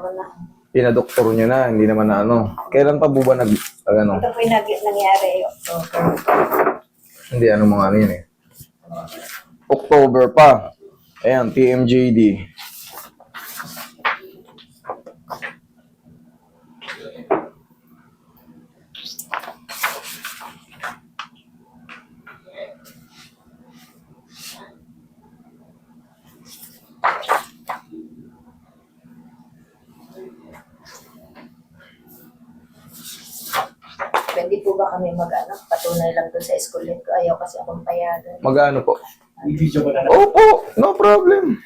naman na. Pinadoktor nyo na, hindi naman na ano. Kailan pa buba ano? Ito po yung nangyari, October. Hindi, ano mga ano yun eh. October pa. Ayan, TMJD. Pwede po ba kami mag-ano? Patunay lang doon sa school ko. Ayaw kasi akong payagan. Mag-ano po? I-video ko na lang. Opo, no problem.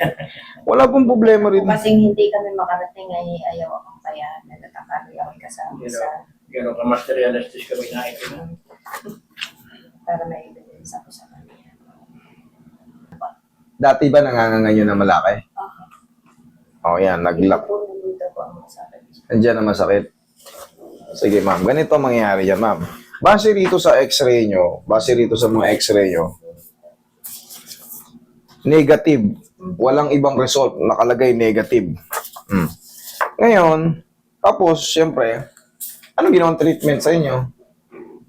Wala pong problema rin. Kasi hindi kami makarating ay ayaw akong payagan. Natakari ako kasama sa Gano'n ka materialistis kami nakikita. para may evidence ako sa kanila. Dati ba nangangangan nyo na malaki? Okay. O yan, Dito po, nandito po ang masakit. Nandiyan na masakit. Sige ma'am, ganito ang mangyayari dyan ma'am. Base rito sa x-ray nyo, base rito sa mga x-ray nyo, negative. Walang ibang result. Nakalagay negative. Ngayon, tapos, syempre, anong ginawang treatment sa inyo?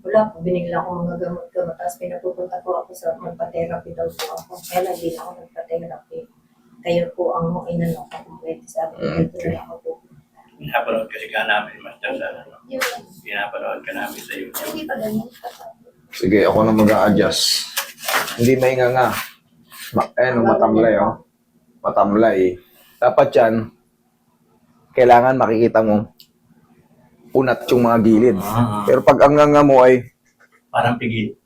Wala po, binigla ko mga gamot-gamot. Tapos pinapupunta po ako sa magpa-therapy daw po ako. Kaya lang din ako nagpa-therapy. Kayo po ang inano ko kung pwede sabi ko. Dito na ako po. Pinapanood kasi ka namin, Master, sa ano. Yun. Pinapanood ka namin sa YouTube. Hindi pa ganun. Sige, ako na mag-a-adjust. Hindi mahinga nga. Matamlay, oh. Matamlay. Dapat yan, kailangan makikita mo unat yung mga gilid. Pero pag ang nga mo ay Parang pigil.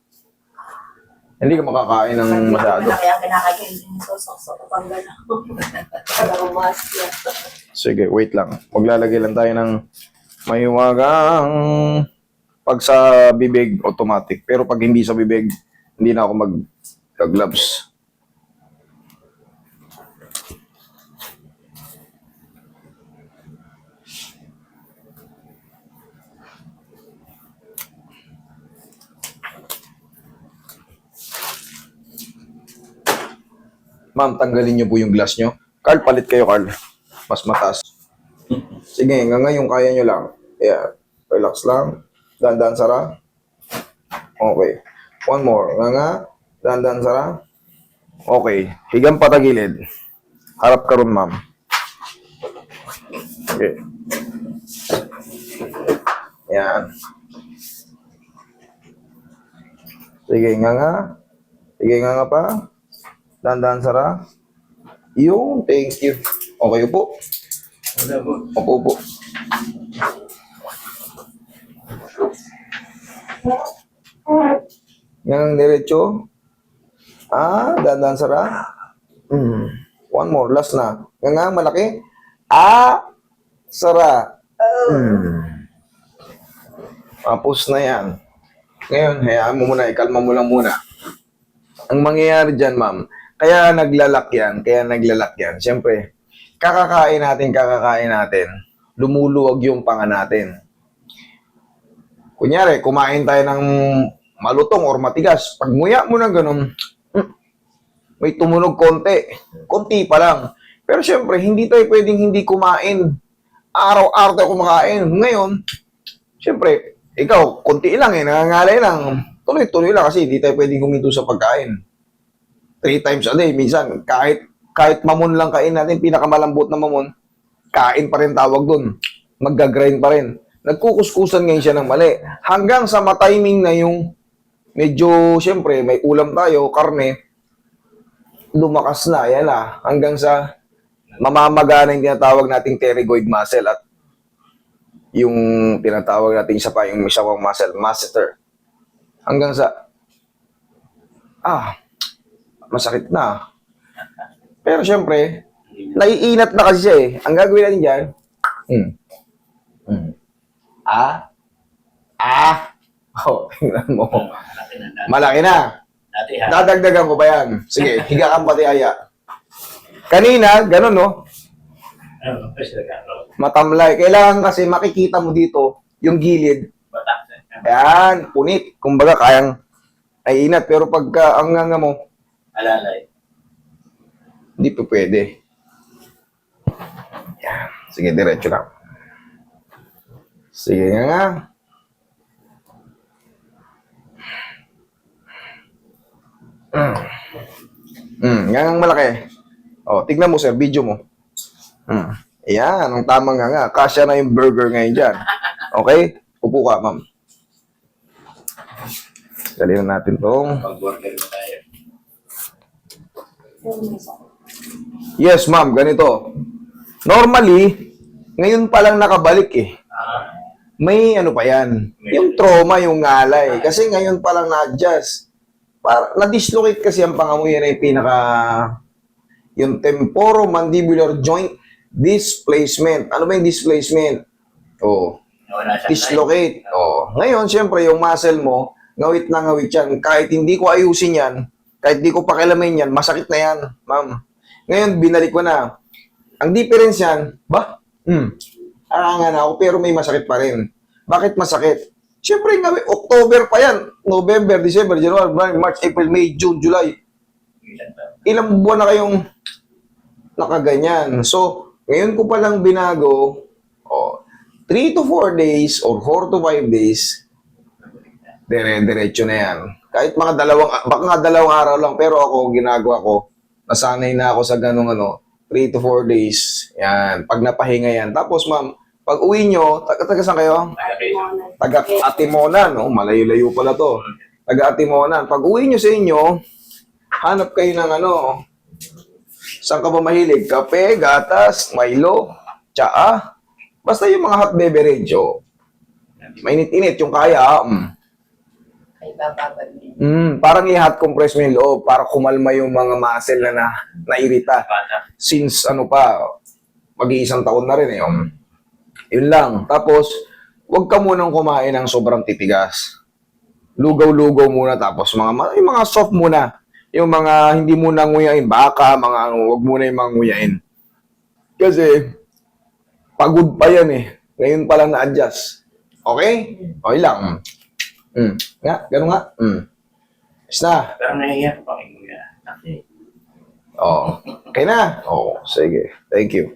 hindi ka makakain ng masyado. Kaya kinakain din so sok-sok pang gano'n. Para umasya. Sige, wait lang. Maglalagay lang tayo ng mahiwagang pag sa bibig, automatic. Pero pag hindi sa bibig, hindi na ako mag-gloves. Ma'am, tanggalin niyo po yung glass niyo. Carl, palit kayo, Carl. Mas mataas. Sige, ngayon kaya niyo lang. Yeah. Relax lang. Dandan sara. Okay. One more. Dandan sara. Okay. Higang patagilid. Harap ka ron, ma'am. Okay. Yan. Sige, Sige, pa. Dandan sara. Yung, thank you. Okay po. Wala po. Opo po. Yang diretso. Dandan sara. One more, last na. Nga malaki. Sara. Tapos na yan. Ngayon, hayaan mo muna, ikalma mo lang muna. Ang mangyayari dyan, ma'am, kaya naglalak yan. Siyempre, kakakain natin, lumuluwag yung panga natin. Kunyari, kumain tayo ng malutong or matigas. Pag nguya mo na ganun, may tumunog konti pa lang. Pero siyempre, hindi tayo pwedeng hindi kumain. Araw-araw tayo kumakain. Ngayon, siyempre, ikaw, konti lang nangangalay lang. Tuloy-tuloy lang kasi hindi tayo pwedeng huminto sa pagkain. 3 times a day, minsan, kahit mamon lang kain natin, pinakamalambot na mamon, kain pa rin tawag dun. Magga-grind pa rin. Nagkukuskusan ngayon siya ng mali. Hanggang sa matiming na yung medyo, siyempre, may ulam tayo, karne, lumakas na, yan na. Hanggang sa mamamagana yung tinatawag nating pterygoid muscle at yung tinatawag natin isa pa, yung isa pang muscle, masseter. Hanggang sa, masakit na. Pero syempre, naiinat na kasi siya eh. Ang gagawin natin dyan, tingnan mo. Malaki na. Dati ha. Dadagdagan ko ba yan? Sige, higa kang pati aya. Kanina, ganun no? Ano, kasi nagkakaroon. Matamlay. Kailangan kasi makikita mo dito yung gilid. Batak. Ayan, punit. Kumbaga, kayang naiinat. Pero pagka ang nga mo, Alalay. hindi pa pwede. Yan. Sige, diretso lang. Sige nga. Nga ang malaki. O, tignan mo sir, video mo. Ayan, ang tamang nga. Kasya na yung burger ngayon dyan. Okay? Upo ka, ma'am. Dali na natin tong. Pag-burger mo tayo. Yes, ma'am, ganito. Normally, ngayon pa lang nakabalik eh. May ano pa yan. Yung trauma, yung ngalay. Kasi ngayon pa lang na-adjust. Na-dislocate kasi ang pangamoy yan ay pinaka... Yung temporomandibular joint displacement. Ano ba yung displacement? Oh, Wala siya. dislocate. Oh. Ngayon, siyempre, yung muscle mo, ngawit na ngawit yan. Kahit hindi ko ayusin yan, kahit hindi ko pakialamin yan, masakit na yan, ma'am. Ngayon, binalik ko na. Ang difference yan, arangan ako, pero may masakit pa rin. Bakit masakit? Siyempre, October pa yan. November, December, January, March, April, May, June, July. Ilang buwan na kayong nakaganyan. So, ngayon ko palang binago, 3 to 4 days or 4 to 5 days, diretso na yan. Kahit baka nga dalawang araw lang, pero ako, ginagawa ko, nasanay na ako sa ganung 3 to 4 days. Yan, pag napahinga yan. Tapos, ma'am, pag uwi nyo, taga saan kayo? Taga Atimonan, malayo-layo pala to. Taga Atimonan. Pag uwi nyo sa inyo, hanap kayo ng saan ka ba mahilig? Kape, gatas, Milo, tsaa. Basta yung mga hot beverage, mainit-init yung kaya. Ay, bababad mo. Parang i-hot compress mo yung loob para kumalma yung mga muscle na nairita. Since mag-iisang taon na rin Yun lang. Tapos, huwag ka munang kumain ng sobrang titigas. Lugaw-lugaw muna, tapos yung mga soft muna. Yung mga hindi muna nguyain, baka, huwag muna yung mga nguyain. Kasi, pagod pa yan Ngayon pa lang na-adjust. Okay? Okay lang. Nga, ganun nga. Is na. Pero nahihiya ko pa kayo. Okay na? Sige. Thank you.